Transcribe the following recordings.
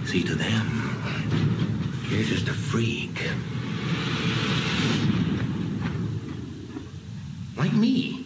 See, to them, you're just a freak. Like me.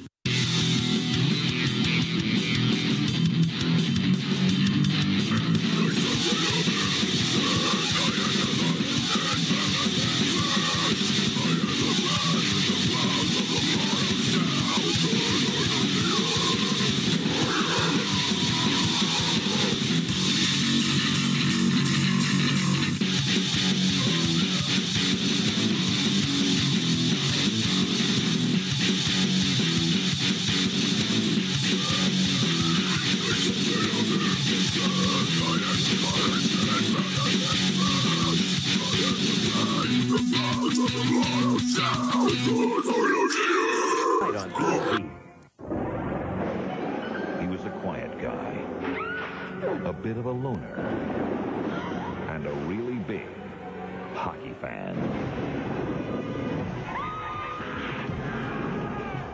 Right on TNT. He was a quiet guy, a bit of a loner, and a really big hockey fan.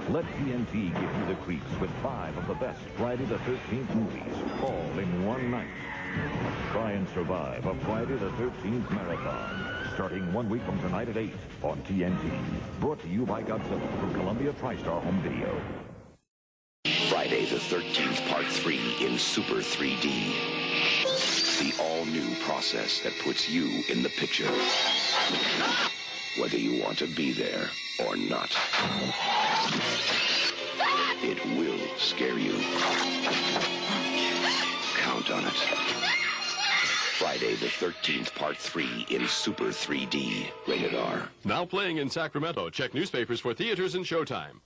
Let TNT give you the creeps with 5 of the best Friday the 13th movies, all in one night. Try and survive a Friday the 13th marathon, starting 1 week from tonight at 8 on TNT. Brought to you by Godzilla from Columbia TriStar Home Video. Friday the 13th, Part 3 in Super 3D. The all-new process that puts you in the picture. Whether you want to be there or not. It will scare you. Count on it. Friday the 13th, Part 3 in Super 3D. Rated R. Now playing in Sacramento. Check newspapers for theaters and showtime.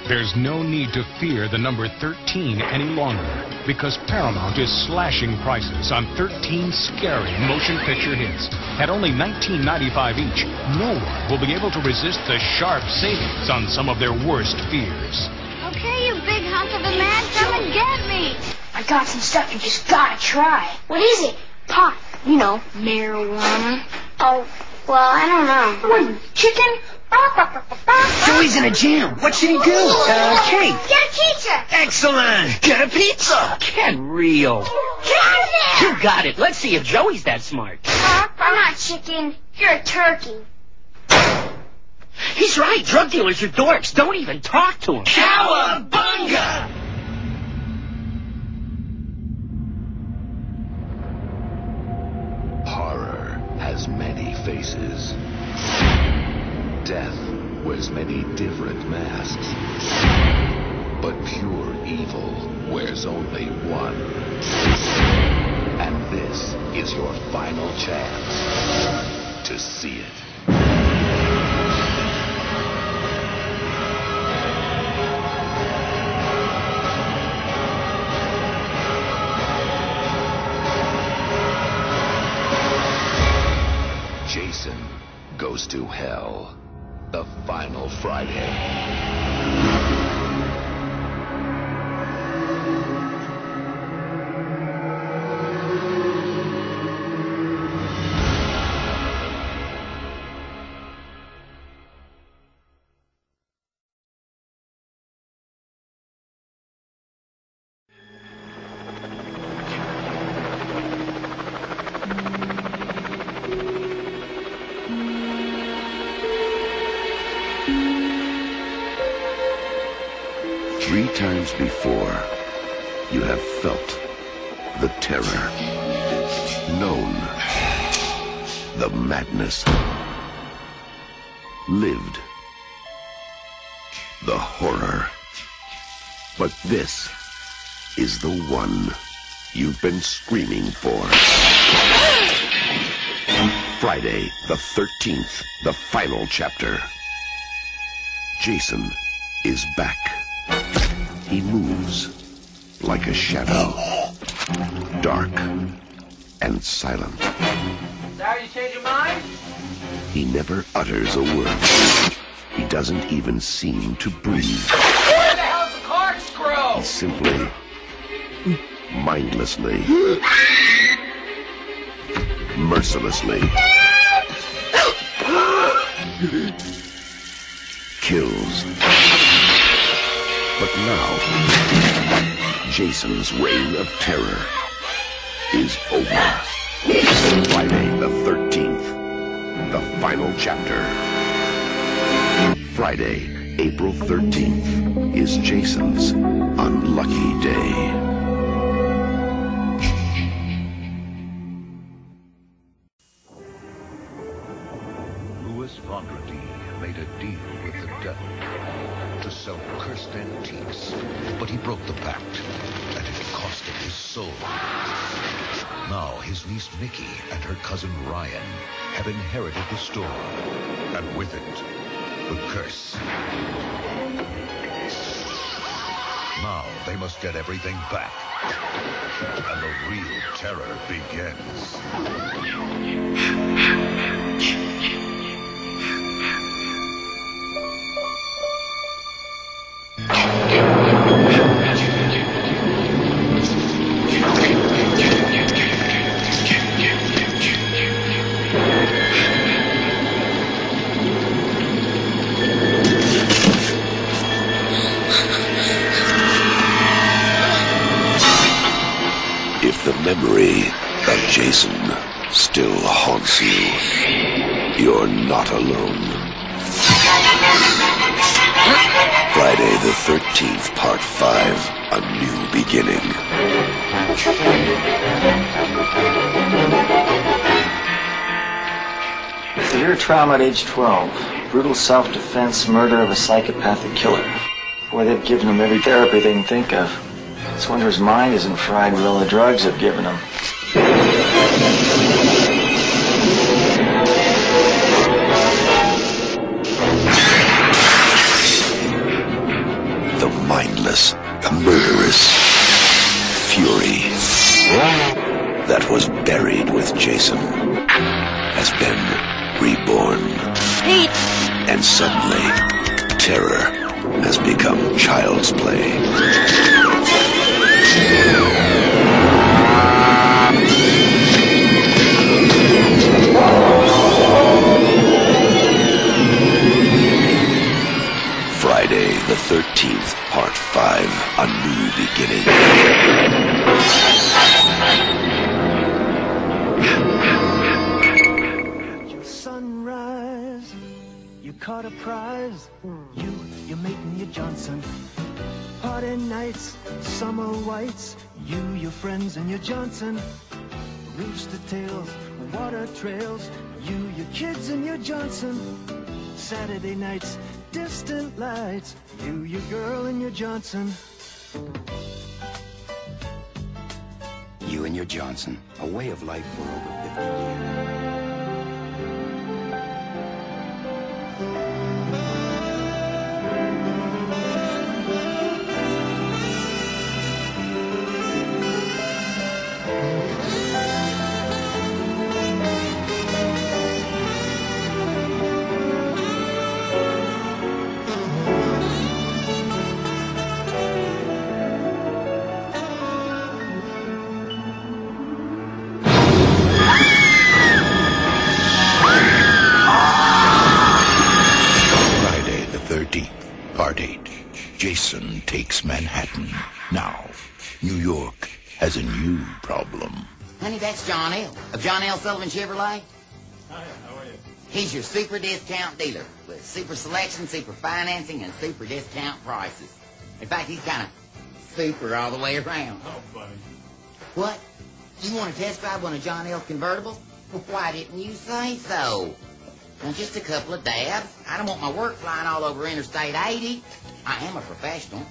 There's no need to fear the number 13 any longer, because Paramount is slashing prices on 13 scary motion picture hits. At only $19.95 each, no one will be able to resist the sharp savings on some of their worst fears. Okay, you big hunk of a man, come and get me. I got some stuff you just gotta try. What is it? Pot. You know, marijuana. Oh, well, I don't know. What, chicken? Joey's in a jam. What should he do? Cake. Get a pizza. Excellent. Get a pizza. Get real. Get out of there. You got it. Let's see if Joey's that smart. I'm not chicken. You're a turkey. He's right. Drug dealers are dorks. Don't even talk to him. Cowabunga! Horror has many faces. Death wears many different masks. But pure evil wears only one. And this is your final chance to see it. Jason Goes to Hell. The final Friday. Three times before, you have felt the terror, known the madness, lived the horror. But this is the one you've been screaming for. Friday the 13th, the final chapter. Jason is back. He moves like a shadow, dark and silent. Sorry you changed your mind? He never utters a word. He doesn't even seem to breathe. Where the hell's the corkscrew? He simply, mindlessly, mercilessly kills. But now, Jason's reign of terror is over. Friday the 13th. The final chapter. Friday, April 13th, is Jason's unlucky day. Louis Vendredi made a deal with the devil to sell cursed antiques, but he broke the pact, and it cost him his soul. Now his niece Nikki and her cousin Ryan have inherited the store, and with it, the curse. Now they must get everything back, and the real terror begins. If the memory of Jason still haunts you, you're not alone. Friday the 13th, Part 5, A New Beginning. Severe trauma at age 12. Brutal self-defense, murder of a psychopathic killer. Boy, they've given him every therapy they can think of. It's a wonder his mind isn't fried with all the drugs they've given him. The mindless, murderous fury that was buried with Jason has been reborn. And suddenly, terror has become child's play. Friday the 13th, Part 5, A New Beginning. Your sunrise, you caught a prize. You're making your Johnson. Party nights, summer whites, your friends and your Johnson. Rooster tails, water trails, your kids and your Johnson. Saturday nights, distant lights, your girl and your Johnson. You and your Johnson, a way of life for over 50 years. Part 8. Jason takes Manhattan. Now, New York has a new problem. Honey, that's John L. of John L. Sullivan Chevrolet. Hi, how are you? He's your super discount dealer with super selection, super financing, and super discount prices. In fact, he's kind of super all the way around. Oh, funny. What? You want to test drive one of John L.'s convertibles? Why didn't you say so? Well, just a couple of dabs. I don't want my work flying all over Interstate 80. I am a professional.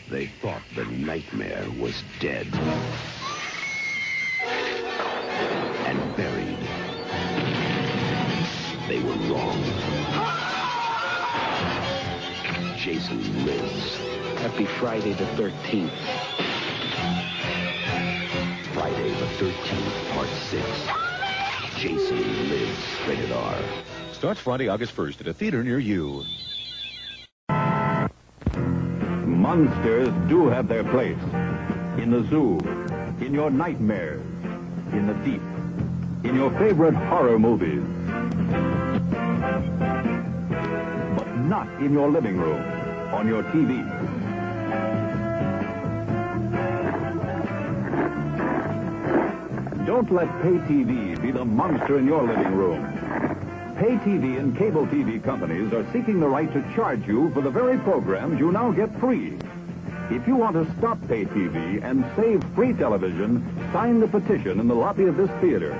They thought the nightmare was dead and buried. They were wrong. Jason lives. Happy Friday the 13th. Friday the 13th, Part 6. Jason Lives. Rated R. Starts Friday, August 1st at a theater near you. Monsters do have their place. In the zoo, in your nightmares, in the deep, in your favorite horror movies. But not in your living room. on your TV. Don't let pay TV be the monster in your living room. Pay TV and cable TV companies are seeking the right to charge you for the very programs you now get free. If you want to stop pay TV and save free television, sign the petition in the lobby of this theater.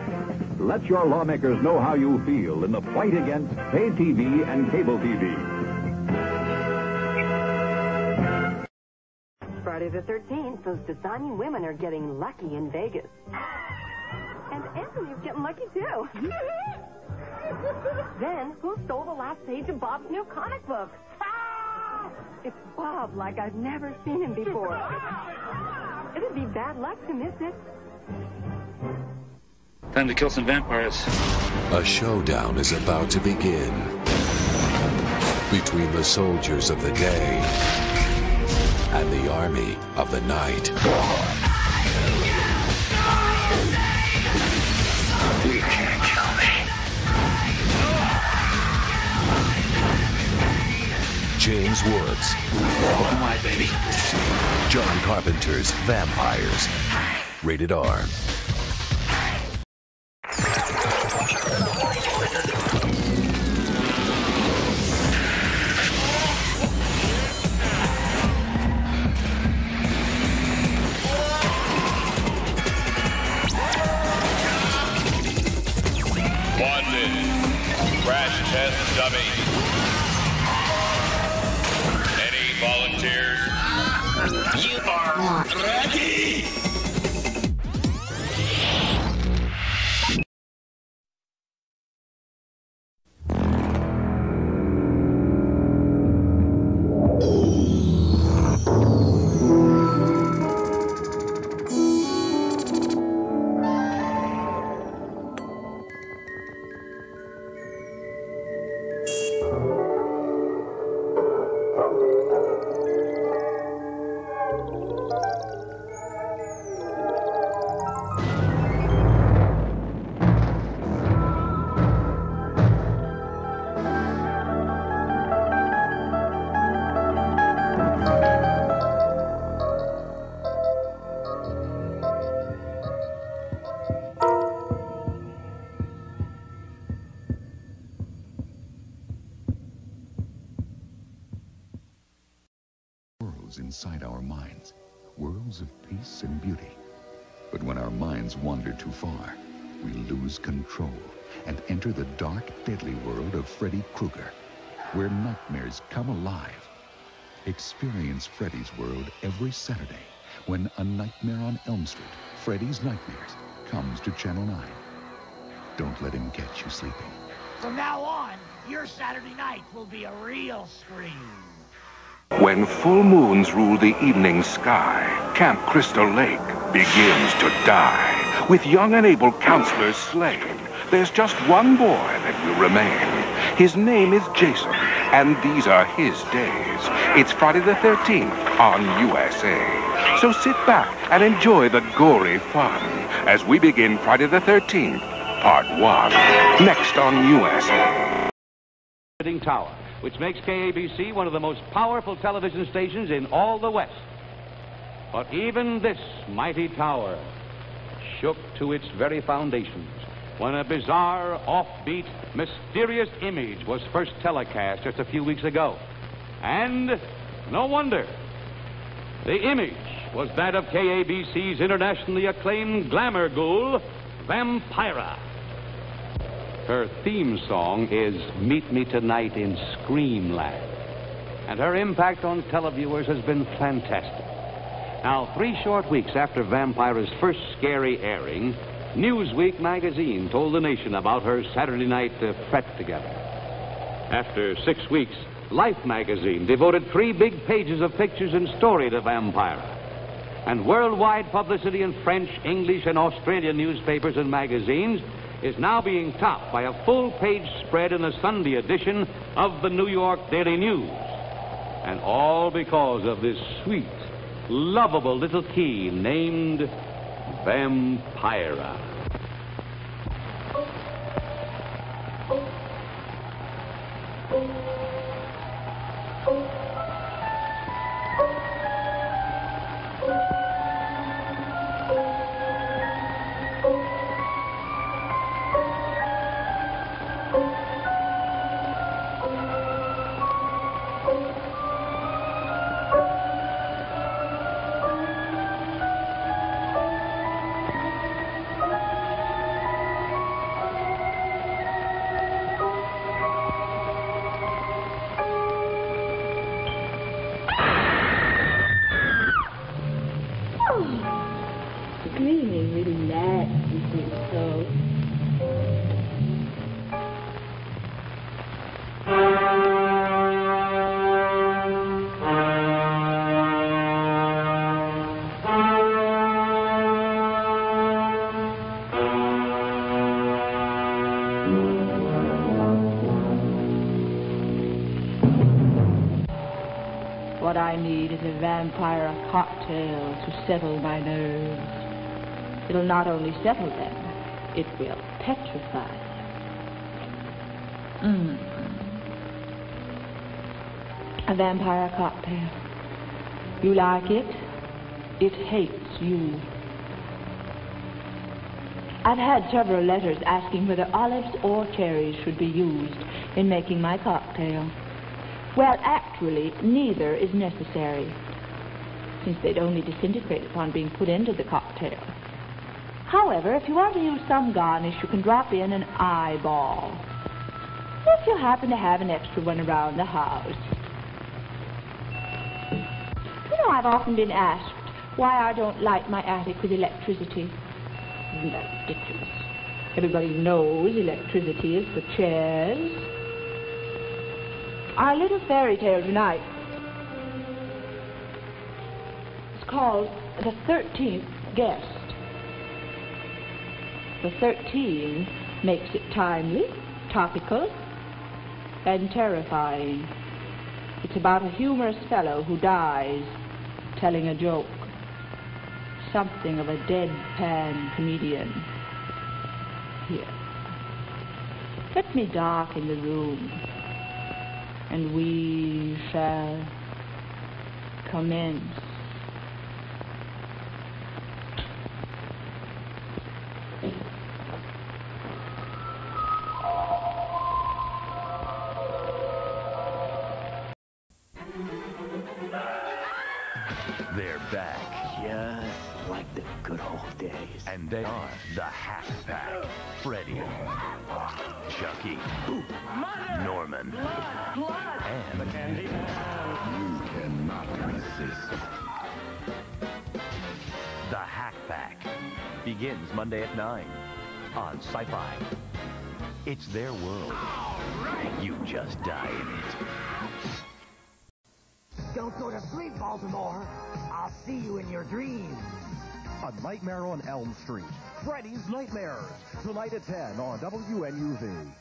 Let your lawmakers know how you feel in the fight against pay TV and cable TV. Friday the 13th, those designing women are getting lucky in Vegas. And Anthony's getting lucky, too. Then, who stole the last page of Bob's new comic book? Ah! It's Bob like I've never seen him before. It'd be bad luck to miss it. Time to kill some vampires. A showdown is about to begin between the soldiers of the day and the army of the night. You can't kill me. James Woods. Oh, my baby. John Carpenter's Vampires. Rated R. Crash test dummy. Any volunteers? You are ready! Inside our minds, worlds of peace and beauty. But when our minds wander too far, we lose control and enter the dark, deadly world of Freddy Krueger, where nightmares come alive. Experience Freddy's World every Saturday when A Nightmare on Elm Street, Freddy's Nightmares, comes to Channel 9. Don't let him catch you sleeping. From now on, your Saturday night will be a real scream. When full moons rule the evening sky, Camp Crystal Lake begins to die. With young and able counselors slain, there's just one boy that will remain. His name is Jason, and these are his days. It's Friday the 13th on USA. So sit back and enjoy the gory fun as we begin Friday the 13th, Part 1, next on USA. Tower, which makes KABC one of the most powerful television stations in all the West. But even this mighty tower shook to its very foundations when a bizarre, offbeat, mysterious image was first telecast just a few weeks ago. And no wonder. The image was that of KABC's internationally acclaimed glamour ghoul, Vampira. Her theme song is Meet Me Tonight in Screamland. And her impact on televiewers has been fantastic. Now, 3 short weeks after Vampira's first scary airing, Newsweek magazine told the nation about her Saturday night pret together. After 6 weeks, Life magazine devoted 3 big pages of pictures and story to Vampira. And worldwide publicity in French, English, and Australian newspapers and magazines is now being topped by a full-page spread in the Sunday edition of the New York Daily News. And all because of this sweet, lovable little key named Vampira. What I need is a vampire cocktail to settle my nerves. It'll not only settle them, it will petrify. A vampire cocktail. You like it? It hates you. I've had several letters asking whether olives or cherries should be used in making my cocktail. Well, actually, neither is necessary, since they'd only disintegrate upon being put into the cocktail. However, if you want to use some garnish, you can drop in an eyeball, if you happen to have an extra one around the house. You know, I've often been asked why I don't light my attic with electricity. Isn't that ridiculous? Everybody knows electricity is for chairs. Our little fairy tale tonight is called The 13th Guest. The 13 makes it timely, topical, and terrifying. It's about a humorous fellow who dies telling a joke. Something of a deadpan comedian. Here. Let me darken the room, and we shall commence. They're back. Just like the good old days. And they are the Hack Pack. Freddy, Chucky, Norman, and the Candy Man. You cannot resist. The Hack Pack begins Monday at 9 on Sci-Fi. It's their world. You just die in it. Don't go to sleep, Baltimore. I'll see you in your dreams. A Nightmare on Elm Street. Freddy's Nightmares. Tonight at 10 on WNUV.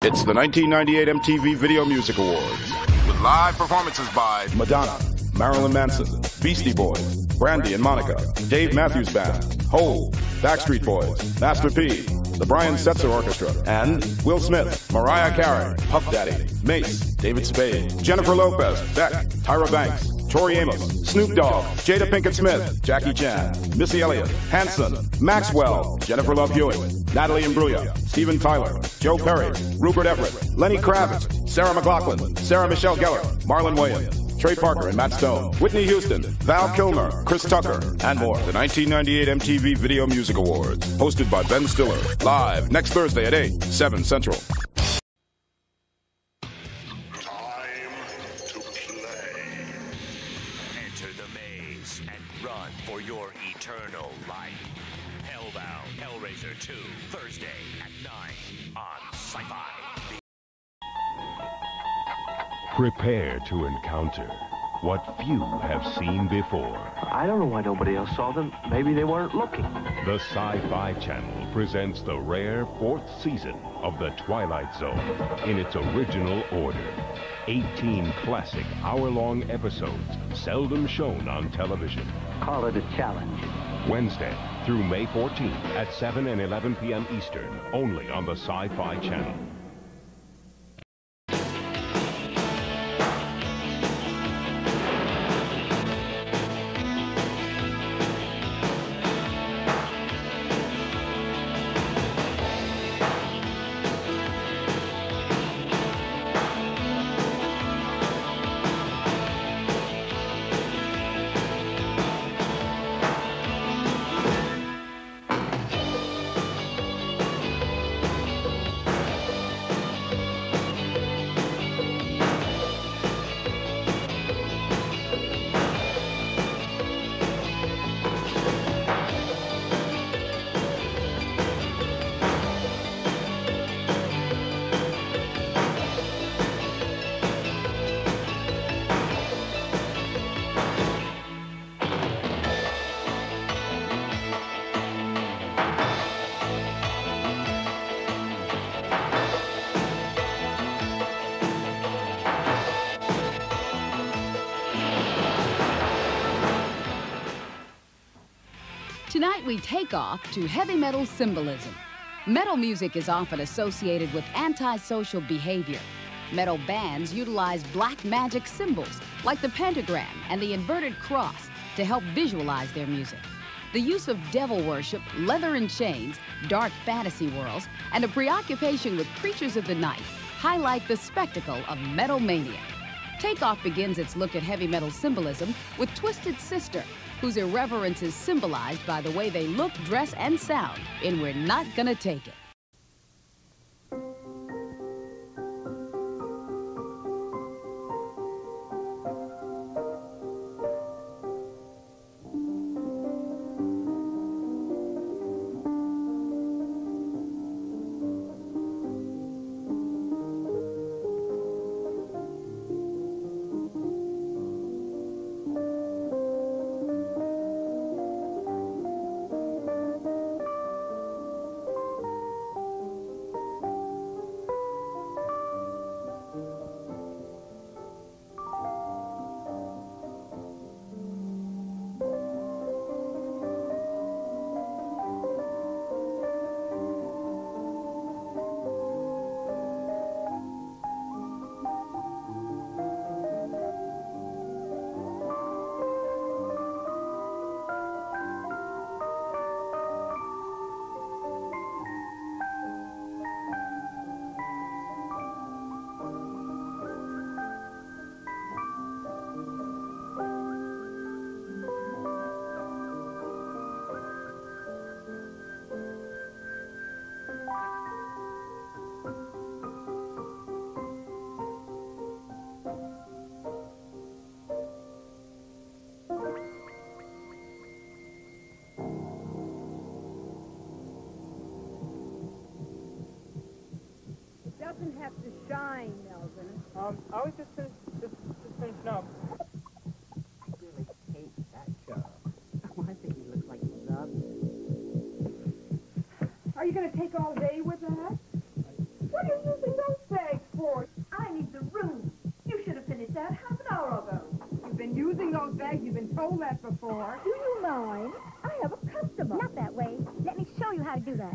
It's the 1998 MTV Video Music Awards. With live performances by Madonna, Marilyn Manson, Beastie Boys, Brandy and Monica, Dave Matthews Band, Hole, Backstreet Boys, Master P, the Brian Setzer Orchestra, and Will Smith, Mariah Carey, Puff Daddy, Mace, David Spade, Jennifer Lopez, Beck, Tyra Banks, Tori Amos, Snoop Dogg, Jada Pinkett Smith, Jackie Chan, Missy Elliott, Hanson, Maxwell, Jennifer Love Hewitt, Natalie Imbruglia, Steven Tyler, Joe Perry, Rupert Everett, Lenny Kravitz, Sarah McLachlan, Sarah Michelle Gellar, Marlon Williams, Trey Parker and Matt Stone, Whitney Houston, Val Kilmer, Chris Tucker, and more. The 1998 MTV Video Music Awards, hosted by Ben Stiller, live next Thursday at 8, 7 Central. Eternal life. Hellbound Hellraiser 2, Thursday at 9 on Sci-Fi. Prepare to encounter what few have seen before. I don't know why nobody else saw them. Maybe they weren't looking. The Sci-Fi Channel presents the rare 4th season of The Twilight Zone in its original order. 18 classic hour-long episodes, seldom shown on television. Call it a challenge. Wednesday through May 14th at 7 and 11 p.m. Eastern, only on the Sci-Fi Channel. Tonight we take off to heavy metal symbolism. Metal music is often associated with antisocial behavior. Metal bands utilize black magic symbols like the pentagram and the inverted cross to help visualize their music. The use of devil worship, leather and chains, dark fantasy worlds, and a preoccupation with creatures of the night highlight the spectacle of metal mania. Takeoff begins its look at heavy metal symbolism with Twisted Sister, whose irreverence is symbolized by the way they look, dress, and sound in We're Not Gonna Take It. Doesn't have to shine, Melvin. I was just finishing up. I really hate that job. Oh, I think he looks like he loves it. Are you going to take all day with that? What are you using those bags for? I need the room. You should have finished that half an hour ago. You've been using those bags. You've been told that before. Do you mind? I have a customer. Not that way. Let me show you how to do that.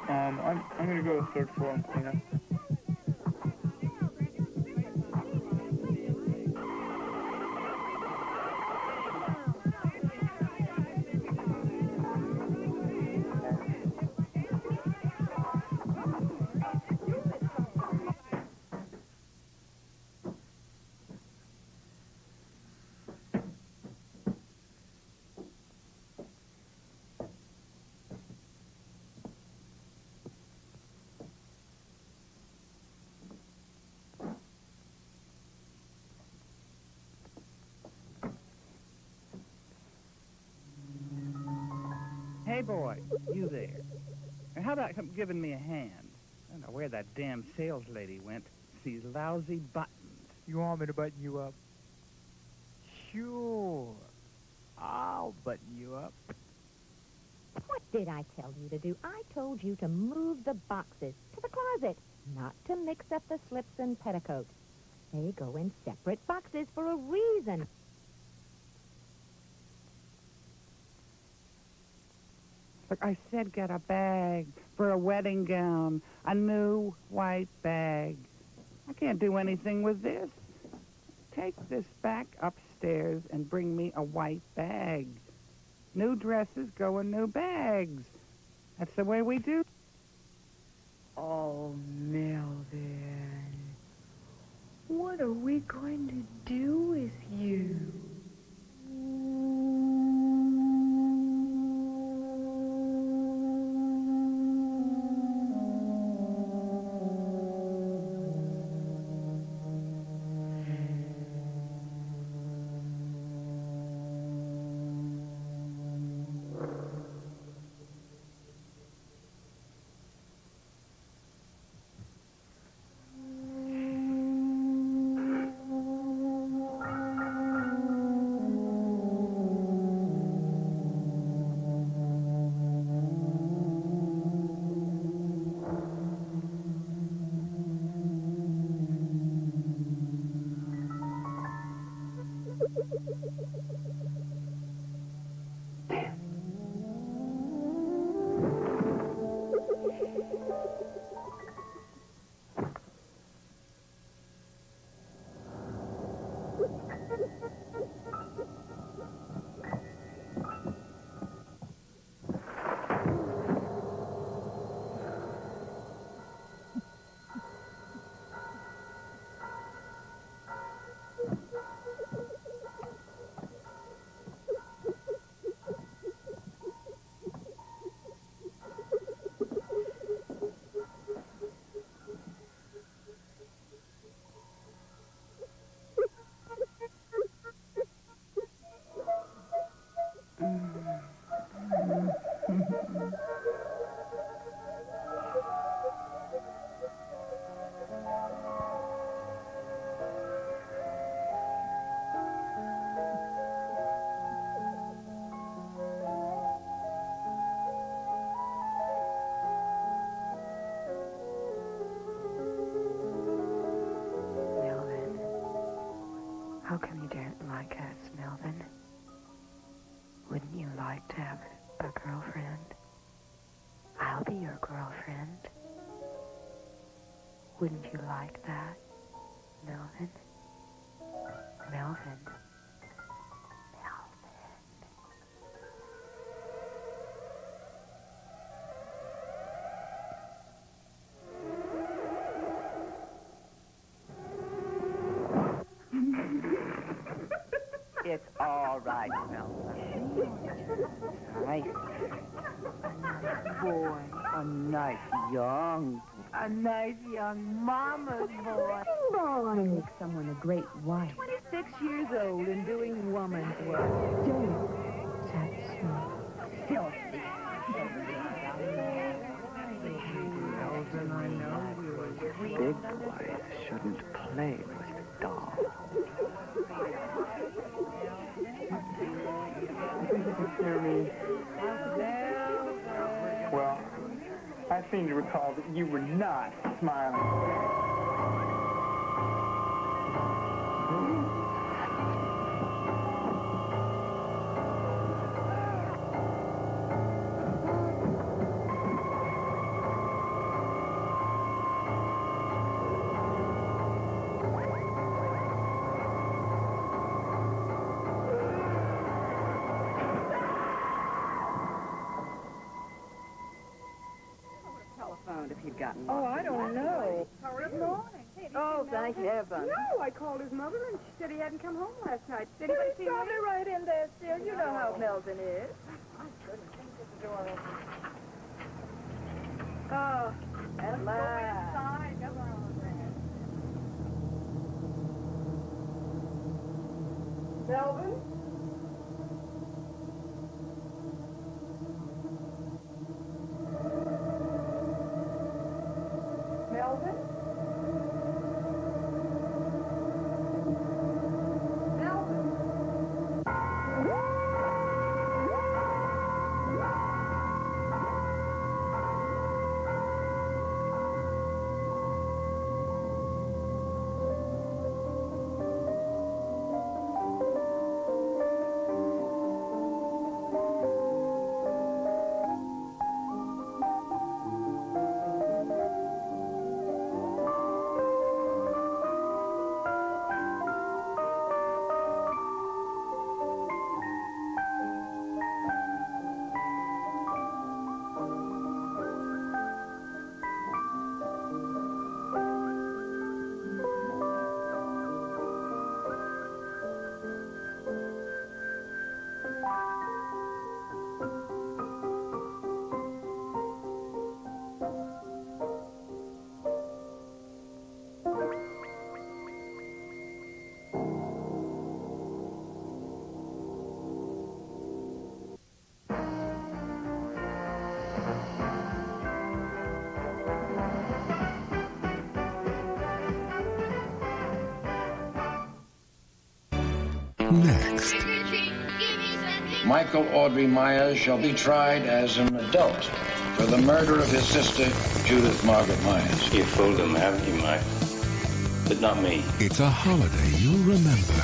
I'm going to go search for him, clean up. Hey, boy, you there. And how about giving me a hand? I don't know where that damn sales lady went. These lousy buttons. You want me to button you up? Sure. I'll button you up. What did I tell you to do? I told you to move the boxes to the closet, not to mix up the slips and petticoats. They go in separate boxes for a reason. Look, I said get a bag for a wedding gown, a new white bag. I can't do anything with this. Take this back upstairs and bring me a white bag. New dresses go in new bags. That's the way we do. Oh, Melvin. What are we going to do with you? How come you don't like us, Melvin? Wouldn't you like to have a girlfriend? I'll be your girlfriend. Wouldn't you like that, Melvin? Melvin. It's all right, Melvin. Nice. Boy. A nice young boy. A nice young mama's boy. Boy. Make someone a great wife. 26 years old and doing woman's work. Don't touch me. Filthy. Melvin, I know you're sweet. Big boys shouldn't play with dolls. Well, I seem to recall that you were not smiling. If you'd gotten Oh, I don't know. Good morning. Oh, thank heaven. No, I called his mother and she said he hadn't come home last night. Did Well, he's probably right in there still. You know how Melvin is. Oh, at last. Melvin? Melvin? Next. Michael Audrey Myers shall be tried as an adult for the murder of his sister, Judith Margaret Myers. You fooled him, haven't you, Mike? But not me. It's a holiday you'll remember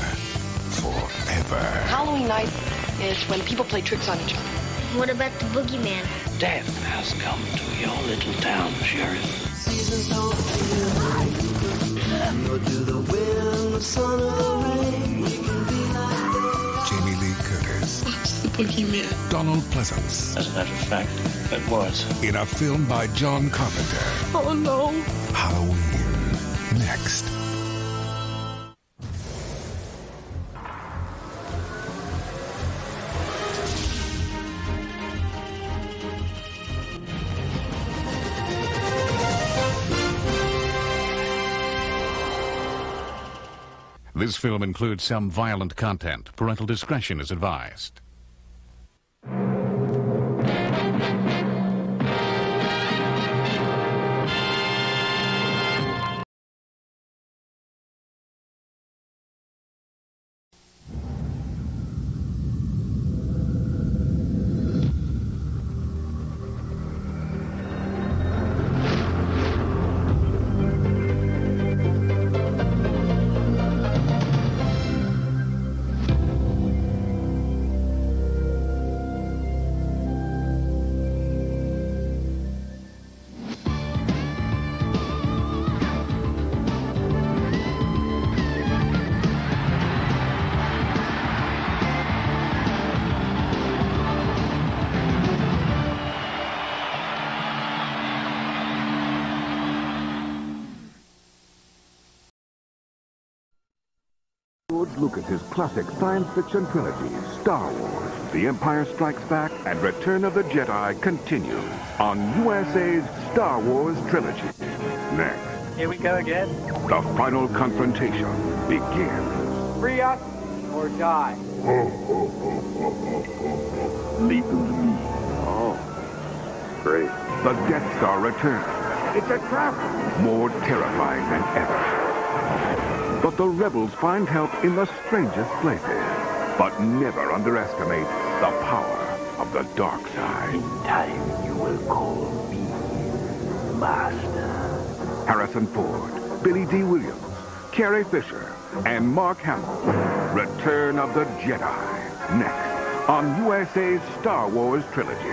forever. Halloween night is when people play tricks on each other. What about the boogeyman? Death has come to your little town, Sheriff. Seasons don't feel like you could. Nor do the wind, the sun, or the rain. We can be like this. Jamie Lee Curtis. What's the boogeyman? Donald Pleasance. As a matter of fact, it was. In a film by John Carpenter. Oh, no. Halloween. Next. This film includes some violent content. Parental discretion is advised. George Lucas's classic science fiction trilogies, Star Wars, The Empire Strikes Back, and Return of the Jedi continue on USA's Star Wars Trilogy. Next, Here we go again. the final confrontation begins. Free us or die. Leap into me. Oh, great. The Death Star returns. It's a trap. More terrifying than ever. But the rebels find help in the strangest places. But never underestimate the power of the dark side. In time, you will call me Master. Harrison Ford, Billy D. Williams, Carrie Fisher, and Mark Hamill. Return of the Jedi. Next on USA's Star Wars Trilogy.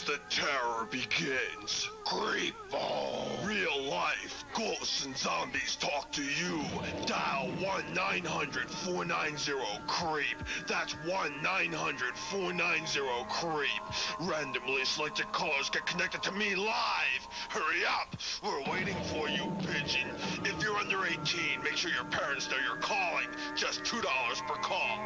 The terror begins. Creepball. Real life. Ghosts and zombies talk to you. Dial 1-900-490-CREEP. That's 1-900-490-CREEP. Randomly selected callers get connected to me live. Hurry up. We're waiting for you, pigeon. If you're under 18, make sure your parents know you're calling. Just $2 per call.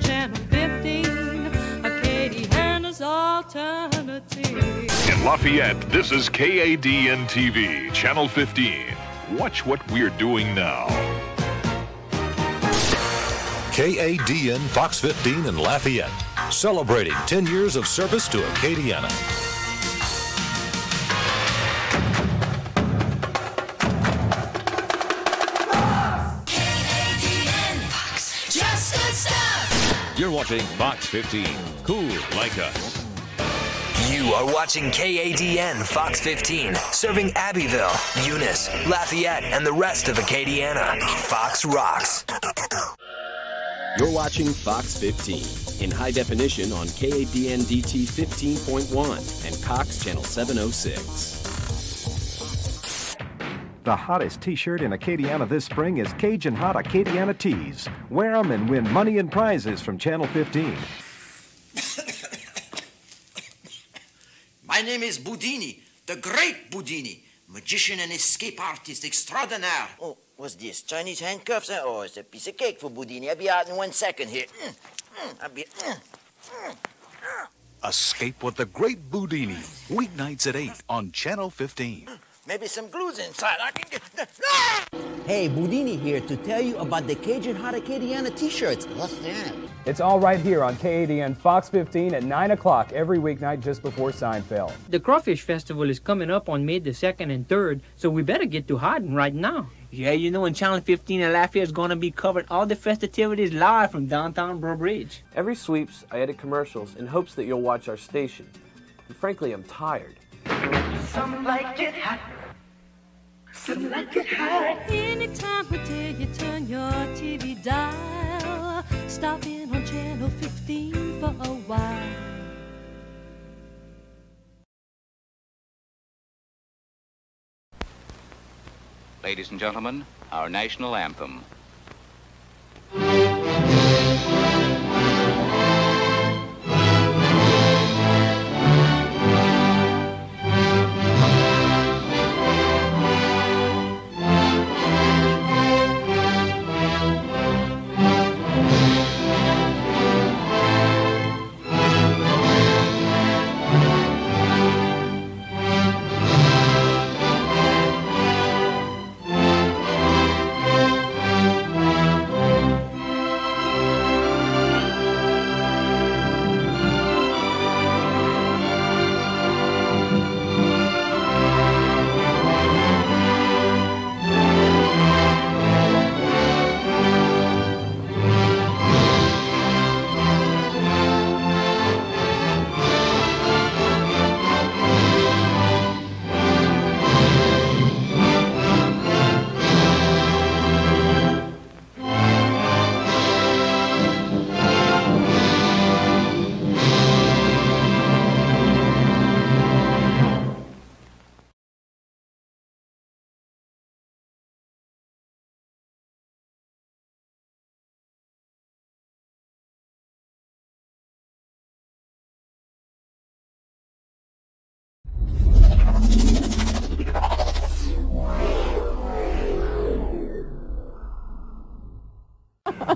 Channel 15, Acadiana's alternative. In Lafayette, this is KADN-TV, Channel 15. Watch what we're doing now. KADN Fox 15 in Lafayette, celebrating 10 years of service to Acadiana. You're watching Fox 15. Cool like us. You are watching KADN Fox 15, serving Abbeville, Eunice, Lafayette, and the rest of Acadiana. Fox rocks. You're watching Fox 15 in high definition on KADN DT 15.1 and Cox Channel 706. The hottest t-shirt in Acadiana this spring is Cajun Hot Acadiana Tees. Wear them and win money and prizes from Channel 15. My name is Boudini, the great Boudini, magician and escape artist extraordinaire. Oh, what's this? Chinese handcuffs? Oh, it's a piece of cake for Boudini. I'll be out in 1 second here. I'll be... Escape with the great Boudini, weeknights at 8 on Channel 15. Maybe some glue's inside. I can get... Hey, Boudini here to tell you about the Cajun Hot Acadiana t-shirts. What's that? It's all right here on KADN Fox 15 at 9 o'clock every weeknight just before Seinfeld. The Crawfish Festival is coming up on May the 2nd and 3rd, so we better get to hiding right now. Yeah, you know, and Channel 15 in Lafayette is going to be covering all the festivities live from downtown Breaux Bridge. Every sweeps, I edit commercials in hopes that you'll watch our station. And frankly, I'm tired. Some like it hot. Some like it hot. Anytime we tell you turn your TV dial, stop in on Channel 15 for a while. Ladies and gentlemen, our national anthem.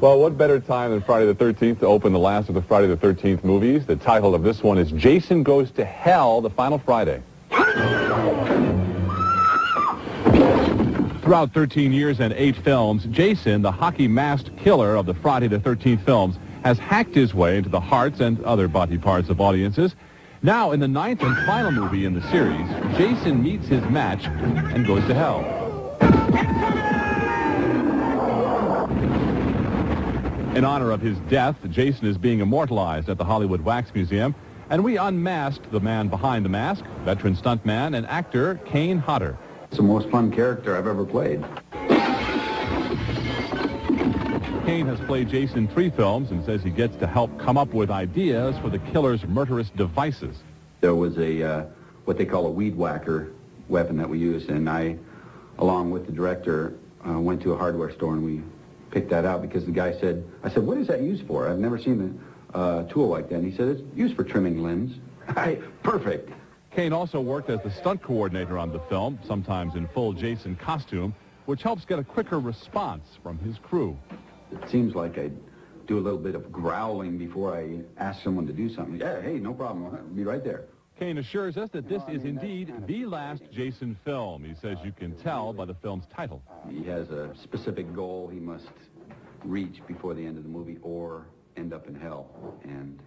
Well, what better time than Friday the 13th to open the last of the Friday the 13th movies? The title of this one is Jason Goes to Hell, the final Friday. Throughout 13 years and 8 films, Jason, the hockey-masked killer of the Friday the 13th films, has hacked his way into the hearts and other body parts of audiences. Now, in the 9th and final movie in the series, Jason meets his match and goes to hell. In honor of his death, Jason is being immortalized at the Hollywood Wax Museum, and we unmasked the man behind the mask, veteran stuntman and actor Kane Hodder. It's the most fun character I've ever played. Kane has played Jason in 3 films and says he gets to help come up with ideas for the killer's murderous devices. There was a, what they call a weed whacker weapon that we used, and I, along with the director, went to a hardware store and we picked that out because the guy said, I said, what is that used for? I've never seen a tool like that. And he said, it's used for trimming limbs. Perfect. Kane also worked as the stunt coordinator on the film, sometimes in full Jason costume, which helps get a quicker response from his crew. It seems like I do a little bit of growling before I ask someone to do something. Yeah, hey, no problem. I'll be right there. Kane assures us that this is indeed the last Jason film. He says you can tell by the film's title. He has a specific goal he must reach before the end of the movie or end up in hell. And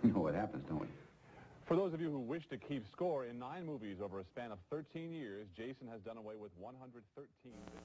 you know what happens, don't we? For those of you who wish to keep score, in 9 movies over a span of 13 years, Jason has done away with 113 victims.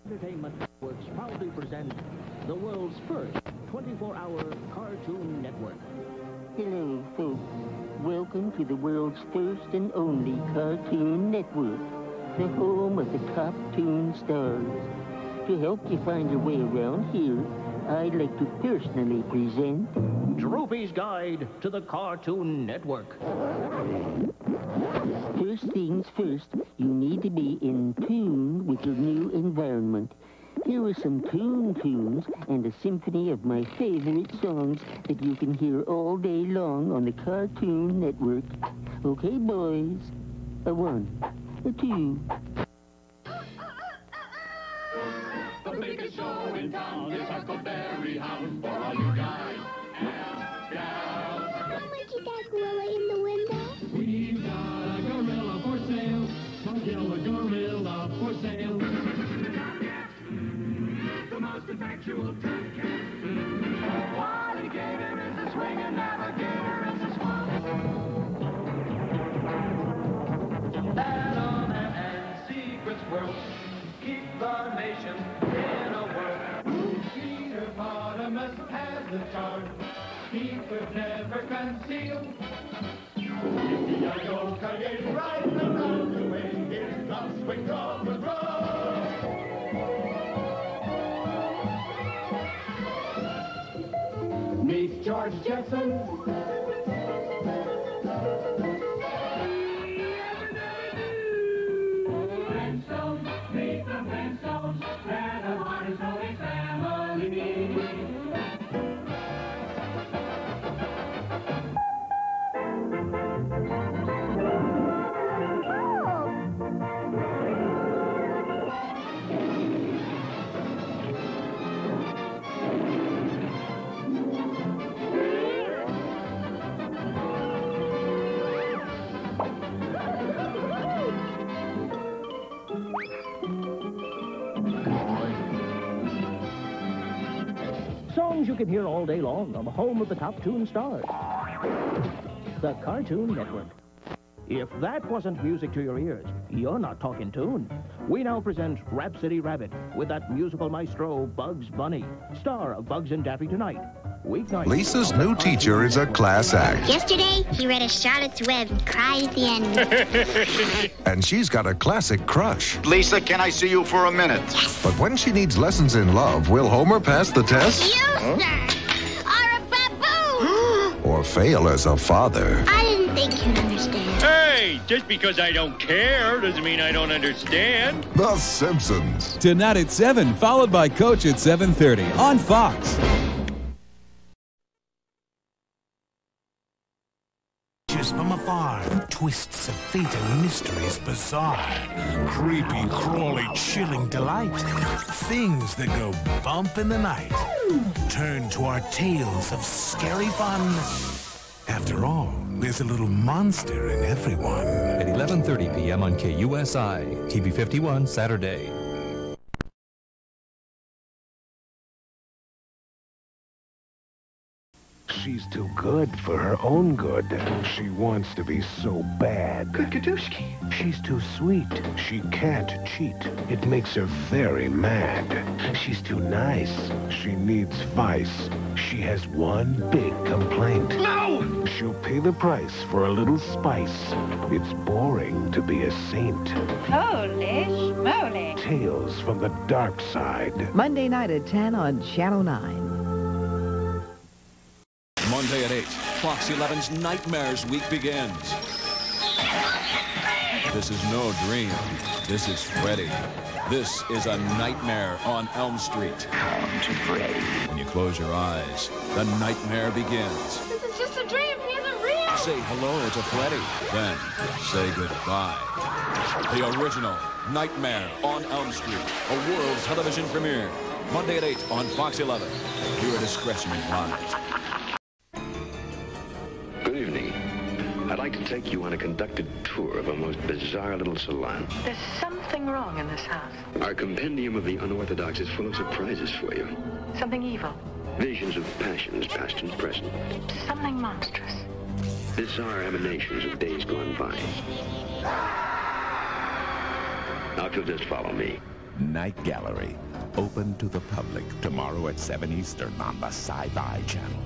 Entertainment Networks proudly present the world's first 24-hour cartoon network. Hello, folks. Welcome to the world's first and only cartoon network, the home of the cartoon stars. To help you find your way around here, I'd like to personally present Droopy's Guide to the Cartoon Network. First things first, you need to be in tune with your new environment. Here are some tunes and a symphony of my favorite songs that you can hear all day long on the Cartoon Network. Okay, boys. A 1, a 2. The biggest show in town is Huckleberry Hound for all you guys and gals. How much is that gorilla in the window? We've got a gorilla for sale. A gorilla for sale. The most effectual trick. What he gave him is a swinging navigator is a swamp. Venom and secrets world keep the nation in a whirl. Peter Potamus has the charm he could never conceal. Yippee-yi-yo, Kanye, right around the way, here's the swing of the road. Meet George Jetson. Flintstones, meet the Flintstones, they're the one and only family. Songs you can hear all day long on the home of the top tune stars. The Cartoon Network. If that wasn't music to your ears, you're not talking tune. We now present Rhapsody Rabbit with that musical maestro, Bugs Bunny, star of Bugs and Daffy Tonight. Weeknight. Lisa's new teacher is a class act. Yesterday, he read a Charlotte's Web and cried at the end. And she's got a classic crush. Lisa, can I see you for a minute? But when she needs lessons in love, will Homer pass the test? You, sir, are a baboon. Or fail as a father? I didn't think you'd understand. Hey, just because I don't care doesn't mean I don't understand. The Simpsons. Tonight at 7, followed by Coach at 7:30 on Fox. From afar, twists of fate and mysteries bizarre, creepy, crawly, chilling delight, things that go bump in the night, turn to our tales of scary fun. After all, there's a little monster in everyone. At 11:30 p.m. on KUSI, TV 51, Saturday. She's too good for her own good. She wants to be so bad. Kudushki. She's too sweet. She can't cheat. It makes her very mad. She's too nice. She needs vice. She has one big complaint. No! She'll pay the price for a little spice. It's boring to be a saint. Holy schmoly. Tales from the dark side. Monday night at 10 on Channel 9. Monday at 8, Fox 11's Nightmares Week begins. This is no dream. This is Freddy. This is a nightmare on Elm Street. Come to Freddy. When you close your eyes, the nightmare begins. This is just a dream. He isn't real. Say hello to Freddy. Then say goodbye. The original Nightmare on Elm Street, a world television premiere. Monday at 8 on Fox 11. Your discretion advised. Good evening. I'd like to take you on a conducted tour of a most bizarre little salon. There's something wrong in this house. Our compendium of the unorthodox is full of surprises for you. Something evil. Visions of passions, past and present. Something monstrous. Bizarre emanations of days gone by. Now, if you'll just follow me. Night Gallery. Open to the public tomorrow at 7 Eastern on the Sci-Fi Channel.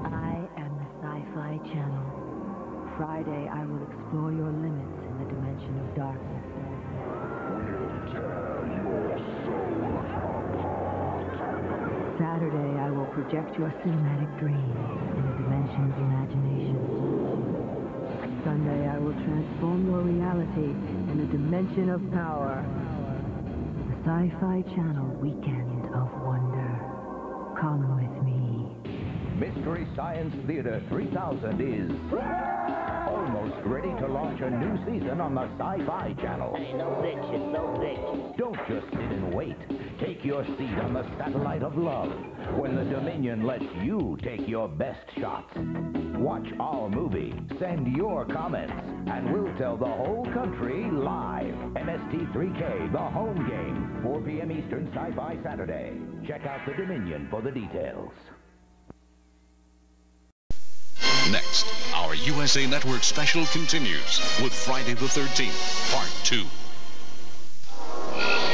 I am the Sci-Fi Channel. Friday, I will explore your limits in the dimension of darkness. We'll tear your soul apart. Saturday, I will project your cinematic dreams in a dimension of imagination. Sunday, I will transform your reality in a dimension of power. The Sci-Fi Channel Weekend of Wonder. Come with me. Mystery Science Theater 3000 is almost ready to launch a new season on the Sci-Fi Channel. Hey, no bitches, no bitches. Don't just sit and wait. Take your seat on the satellite of love when the Dominion lets you take your best shots. Watch our movie, send your comments, and we'll tell the whole country live. MST3K, the home game, 4 p.m. Eastern, Sci-Fi Saturday. Check out the Dominion for the details. Next, our USA Network special continues with Friday the 13th, Part 2.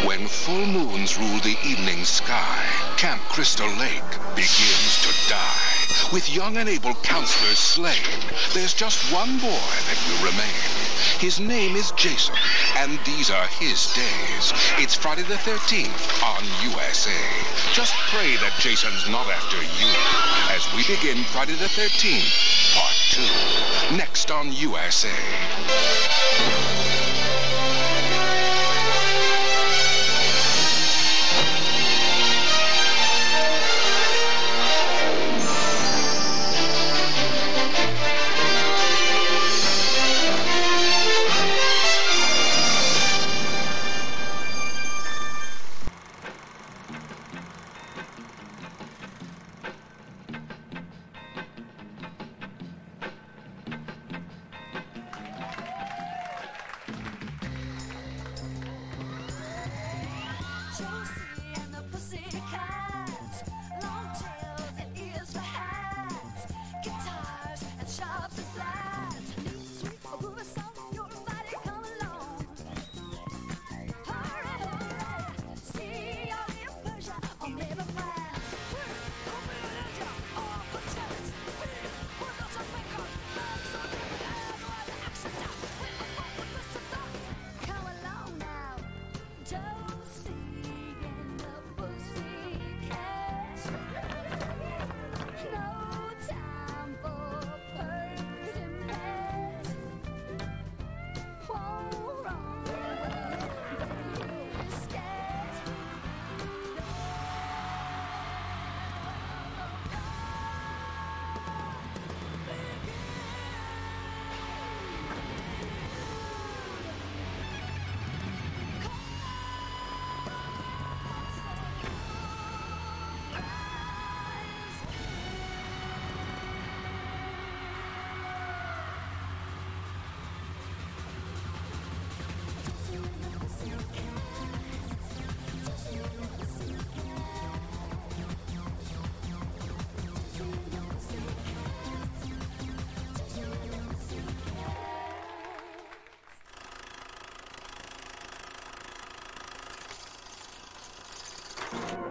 When full moons rule the evening sky, Camp Crystal Lake begins to die. With young and able counselors slain, there's just one boy that will remain. His name is Jason, and these are his days. It's Friday the 13th on USA. Just pray that Jason's not after you as we begin Friday the 13th, Part 2, next on USA.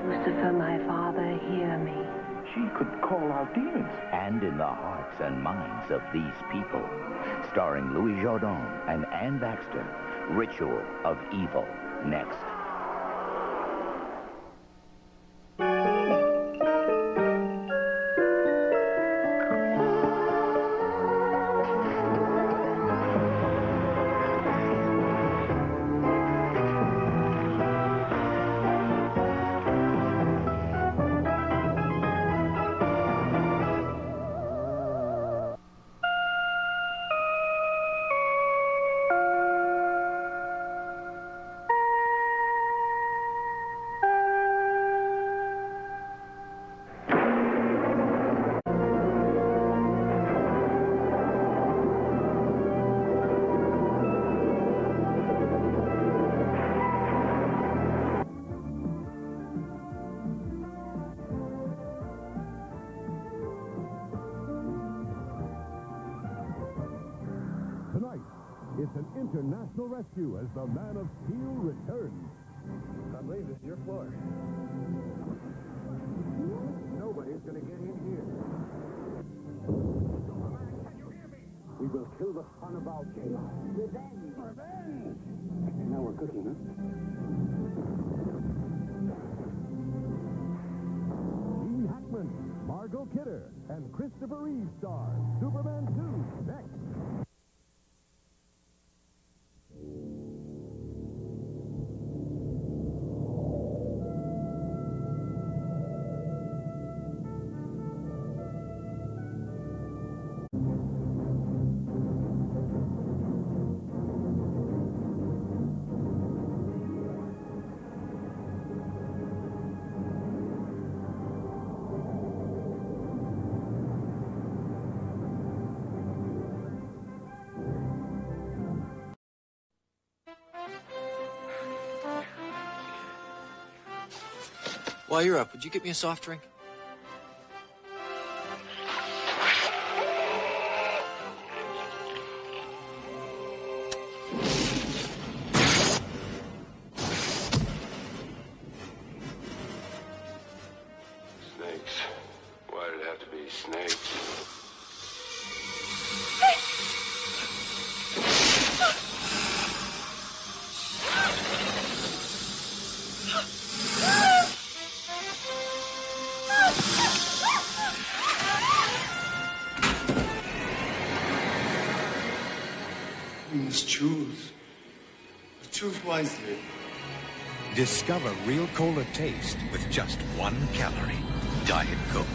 Lucifer, my father, hear me. She could call out demons. And in the hearts and minds of these people. Starring Louis Jourdan and Ann Baxter. Ritual of Evil. Next. It's an international rescue as the Man of Steel returns. I believe this is your floor. Nobody's going to get in here. Can you hear me? We will kill the son of Al Qaeda. Revenge! Revenge! Now we're cooking, huh? Val Kidder and Christopher Reeve star Superman 2 next. While you're up, would you get me a soft drink? Snakes. Why did it have to be snakes? You must choose. But choose wisely. Discover real cola taste with just 1 calorie. Diet Coke.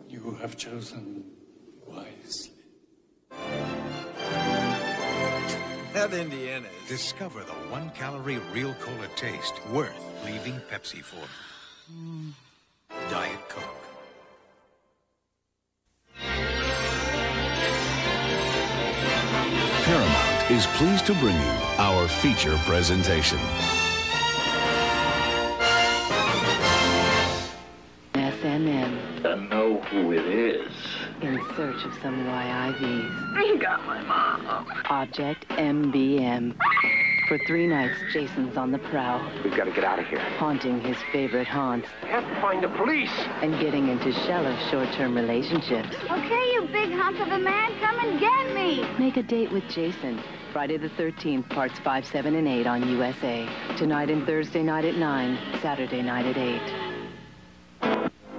You have chosen wisely. That Indiana. Discover the 1 calorie real cola taste worth leaving Pepsi for. Diet Coke. Paramount is pleased to bring you our feature presentation. SMM. I know who it is. In search of some YIVs. You got my mom. Object MBM. For 3 nights, Jason's on the prowl. We've got to get out of here. Haunting his favorite haunts. We have to find the police. And getting into shallow short-term relationships. Okay, you big hunk of a man, come and get me. Make a date with Jason. Friday the 13th, parts 5, 7, and 8 on USA. Tonight and Thursday night at 9, Saturday night at 8.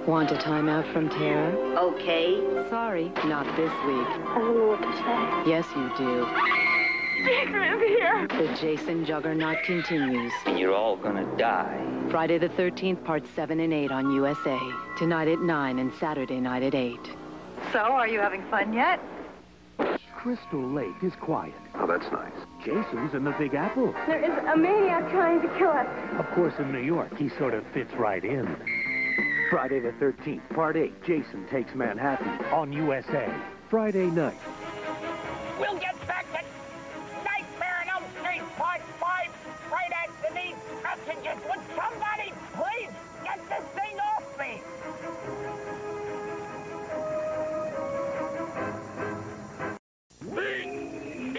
Want a timeout from Tara? Okay. Sorry, not this week. I don't know what to say. Yes, you do. Jason is here. The Jason Juggernaut continues. And you're all gonna die. Friday the 13th, parts 7 and 8 on USA. Tonight at 9 and Saturday night at 8. So, are you having fun yet? Crystal Lake is quiet. Oh, that's nice. Jason's in the Big Apple. There is a maniac trying to kill us. Of course, in New York, he sort of fits right in. Friday the 13th, Part 8, Jason Takes Manhattan on USA. Friday night. We'll get back to Nightmare on Elm Street, Part 5, right at the need passengers. Would somebody please get this thing off me?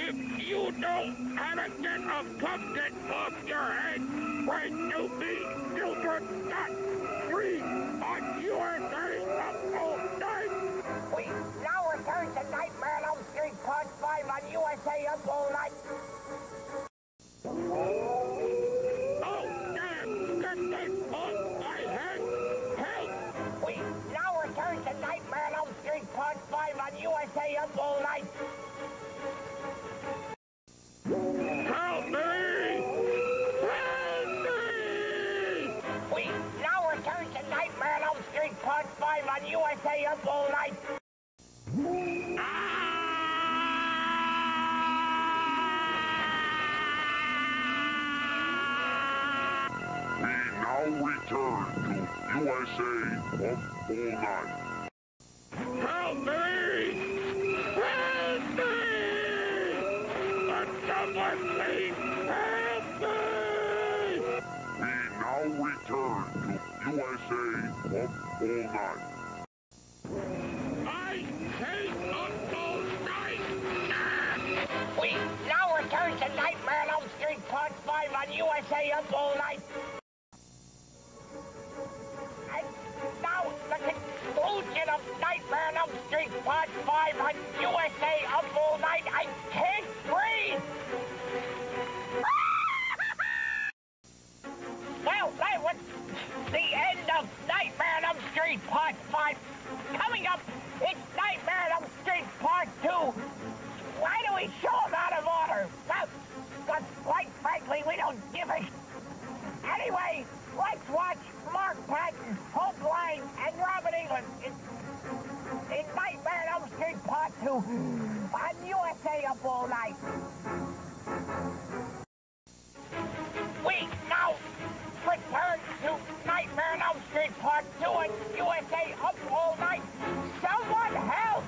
If you don't have a get a pumpkin off your head, when you be children not free on USA up all night. We now return to Nightmare on Elm Street, Part 5 on USA up all night. Oh, damn! Get this off my head! Help! We now return to Nightmare on Elm Street, Part 5 on USA up all night. Help me! Help me! We now return to Nightmare on Elm Street, Part 5 on USA up all night. We now return to USA up all night. Help me! Help USA up all night. I hate up all night. We now return to Nightmare on Elm Street Part 5 on USA Up All Night. And now the conclusion of Nightmare on Elm Street Part 5 on USA Up All Night. I can't breathe. Well, that was the end of Nightmare on Elm Street Part 5. Coming up, it's Nightmare on Elm Street Part 2. Why do we show them out of order? Well, quite frankly, we don't give a Anyway, let's watch Mark Patton, Hope Lang, and Robin England in Nightmare on Elm Street Part 2 on USA Up All Night. We now return to Nightmare on Elm Street Part 2 on USA Up All Night. Someone help!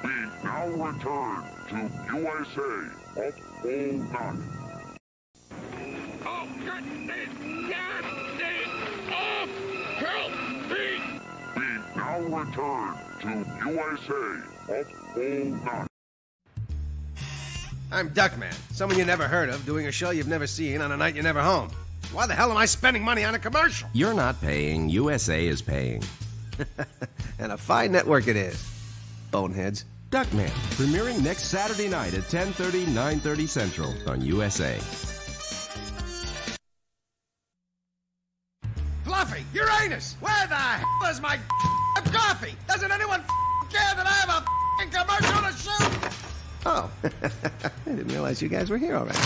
We now return to USA Up All Night. Oh, goodness, God, off! Help me! We now return to USA Up All Night. I'm Duckman, someone you never heard of, doing a show you've never seen on a night you're never home. Why the hell am I spending money on a commercial? You're not paying. USA is paying. And a fine network it is. Boneheads. Duckman, premiering next Saturday night at 10:30, 9:30 Central on USA. Fluffy, Uranus, where the hell is my coffee? Doesn't anyone care that I have a commercial to shoot? Oh, I didn't realize you guys were here already.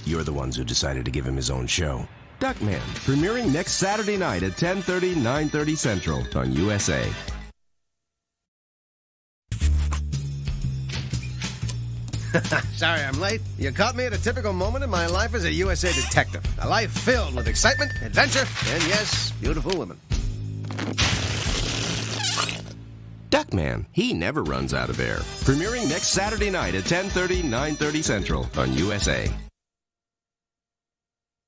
You're the ones who decided to give him his own show. Duckman, premiering next Saturday night at 10:30, 9:30 Central on USA. Sorry I'm late. You caught me at a typical moment in my life as a USA detective. A life filled with excitement, adventure, and yes, beautiful women. Duckman, he never runs out of air. Premiering next Saturday night at 10:30, 9:30 Central on USA.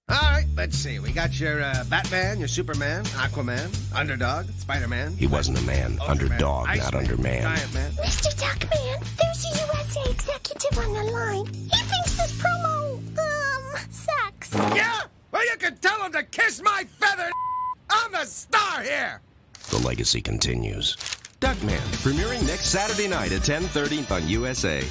All right, let's see. We got your Batman, your Superman, Aquaman, Underdog, Spider-Man. He wasn't a man. Underdog, not Underman. Giant Man. Mr. Duckman, there's a USA executive on the line. He thinks this promo, sucks. Yeah? Well, you can tell him to kiss my feather. I'm the star here. The legacy continues. Duckman, premiering next Saturday night at 10:30 on USA.